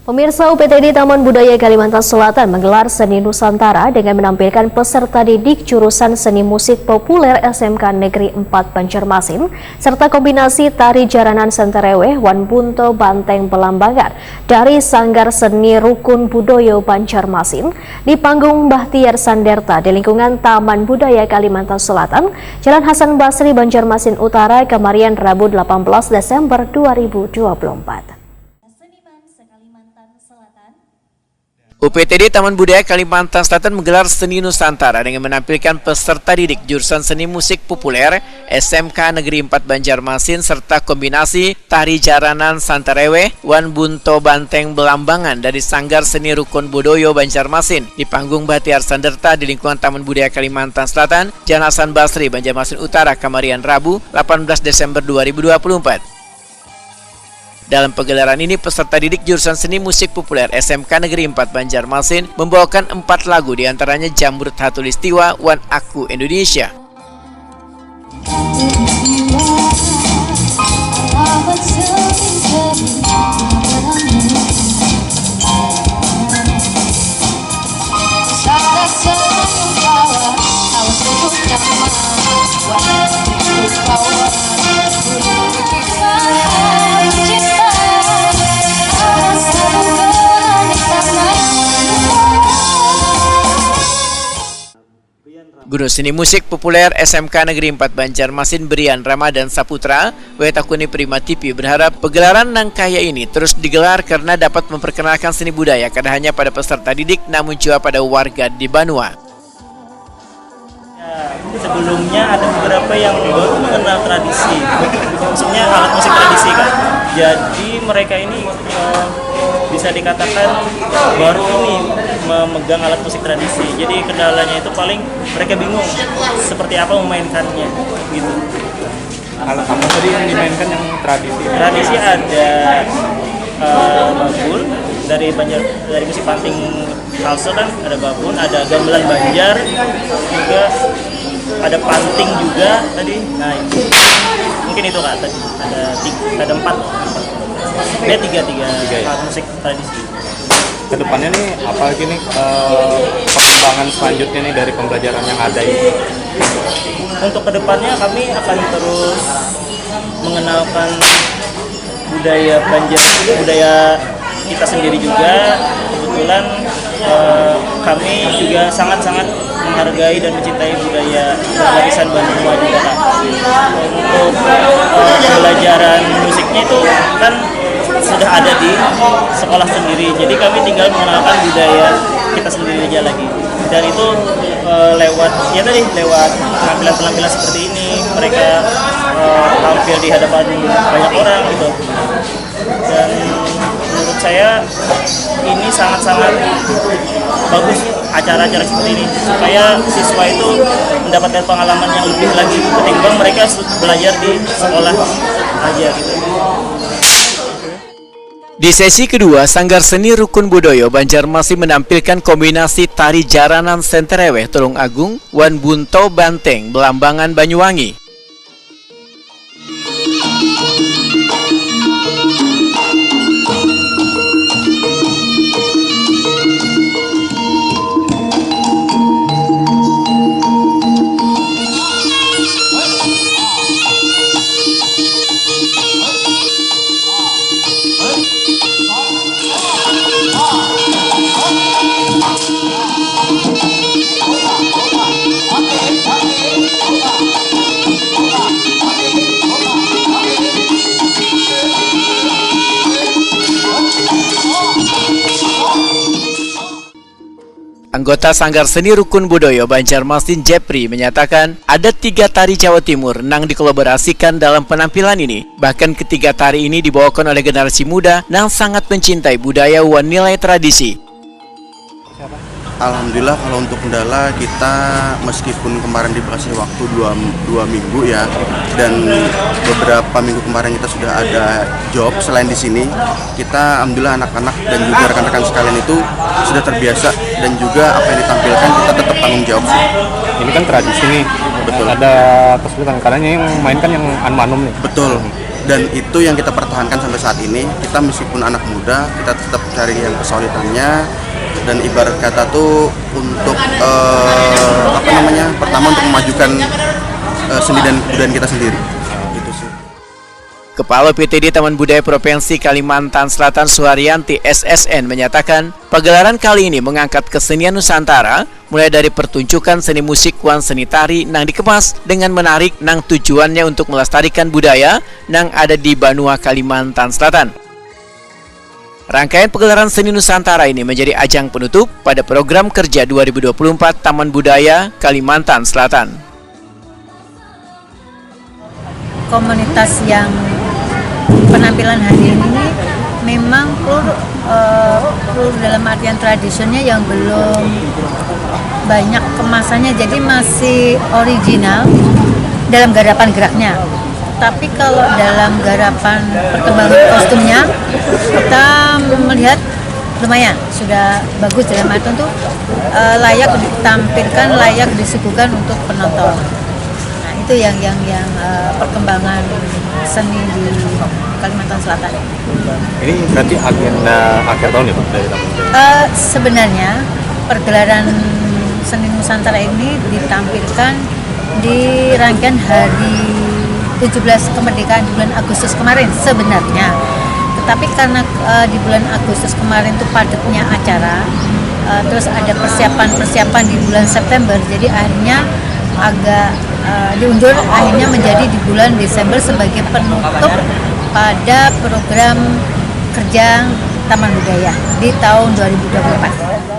Pemirsa, UPTD Taman Budaya Kalimantan Selatan menggelar Seni Nusantara dengan menampilkan peserta didik jurusan Seni Musik Populer SMK Negeri 4 Banjarmasin serta kombinasi tari jaranan Sentereweh Wan Bunto Banteng Belambangan dari Sanggar Seni Rukun Budoyo Banjarmasin di panggung Bahtiar Sanderta di lingkungan Taman Budaya Kalimantan Selatan, Jalan Hasan Basri, Banjarmasin Utara, Kemarian Rabu 18 Desember 2024. UPTD Taman Budaya Kalimantan Selatan menggelar Seni Nusantara dengan menampilkan peserta didik jurusan Seni Musik Populer SMK Negeri 4 Banjarmasin serta kombinasi tari jaranan Sentereweh Wan Bunto Banteng Belambangan dari Sanggar Seni Rukun Budoyo Banjarmasin di panggung Bahtiar Sanderta di lingkungan Taman Budaya Kalimantan Selatan, Jalan Hasan Basri, Banjarmasin Utara, Kemarian Rabu 18 Desember 2024. Dalam pegelaran ini, peserta didik jurusan Seni Musik Populer SMK Negeri 4 Banjarmasin membawakan 4 lagu, diantaranya Jamrut Khatulistiwa, Wan Aku Indonesia. Guru Seni Musik Populer SMK Negeri 4 Banjarmasin Brian Ramadan Saputra, Wetakuni Prima TV berharap pegelaran Nangkaya ini terus digelar karena dapat memperkenalkan seni budaya tidak hanya pada peserta didik namun juga pada warga di Banua. Sebelumnya ada beberapa yang baru mengenal tradisi, maksudnya alat musik tradisi kan. Jadi mereka ini bisa dikatakan baru ini memegang alat musik tradisi. Jadi kendalanya itu paling mereka bingung seperti apa memainkannya gitu. Alat apa tadi yang dimainkan yang tradisi? Tradisi ada babun dari musik panting Kalso kan, ada babun, ada gamelan Banjar juga, ada panting juga tadi. Nah itu mungkin itu Kak, tadi ada 4 alat musik tradisi. Kedepannya nih apalagi nih pengembangan selanjutnya nih dari pembelajaran yang ada ini? Untuk kedepannya kami akan terus mengenalkan budaya Banjar, budaya kita sendiri juga. Kebetulan kami juga sangat-sangat menghargai dan mencintai budaya warisan Banua juga kan. Untuk pembelajaran musiknya itu kan sudah ada di sekolah sendiri, jadi kami tinggal mengenalkan budaya kita sendiri aja lagi, dan itu lewat penampilan-penampilan seperti ini mereka tampil di hadapan banyak orang gitu. Dan menurut saya ini sangat-sangat bagus acara-acara seperti ini supaya siswa itu mendapatkan pengalaman yang lebih lagi ketimbang mereka belajar di sekolah aja gitu. Di sesi kedua, Sanggar Seni Rukun Budoyo Banjarmasin menampilkan kombinasi tari jaranan Sentereweh Tulung Agung, Wan Bunto Banteng Belambangan Banyuwangi. Anggota Sanggar Seni Rukun Budoyo Banjarmasin Jepri menyatakan ada 3 tari Jawa Timur yang dikolaborasikan dalam penampilan ini. Bahkan ketiga tari ini dibawakan oleh generasi muda yang sangat mencintai budaya dan nilai tradisi. Alhamdulillah kalau untuk kendala kita meskipun kemarin dikasih waktu 2 minggu ya, dan beberapa minggu kemarin kita sudah ada job selain di sini, kita alhamdulillah anak-anak dan juga rekan-rekan sekalian itu sudah terbiasa, dan juga apa yang ditampilkan kita tetap tanggung jawab sih. Ini kan tradisi nih, betul. Ada kesulitan karena yang mainkan yang anum-anum nih. Betul. Dan itu yang kita pertahankan sampai saat ini. Kita meskipun anak muda, kita tetap cari yang kesulitannya, dan ibarat kata tuh untuk pertama untuk memajukan seni dan kebudayaan kita sendiri gitu sih. Kepala PTD Taman Budaya Provinsi Kalimantan Selatan Suharyanti SSN menyatakan, pagelaran kali ini mengangkat kesenian Nusantara mulai dari pertunjukan seni musik wan seni tari nang dikemas dengan menarik nang tujuannya untuk melestarikan budaya nang ada di Banua Kalimantan Selatan. Rangkaian pagelaran seni Nusantara ini menjadi ajang penutup pada program kerja 2024 Taman Budaya Kalimantan Selatan. Komunitas yang penampilan hari ini memang pur dalam artian tradisinya yang belum banyak kemasannya, jadi masih original dalam garapan geraknya. Tapi kalau dalam garapan perkembangan kostumnya kita melihat lumayan sudah bagus, dalam artian tuh layak ditampilkan, layak disuguhkan untuk penonton. Nah itu yang perkembangan seni di Kalimantan Selatan. Ini berarti agenda akhir tahun ya Pak dari Taman Budaya? Sebenarnya pergelaran seni Nusantara ini ditampilkan di rangkaian hari 17 kemerdekaan di bulan Agustus kemarin sebenarnya. Tetapi karena di bulan Agustus kemarin itu padatnya acara, terus ada persiapan di bulan September, jadi akhirnya agak diundur, akhirnya menjadi di bulan Desember sebagai penutup pada program kerja Taman Budaya di tahun 2024.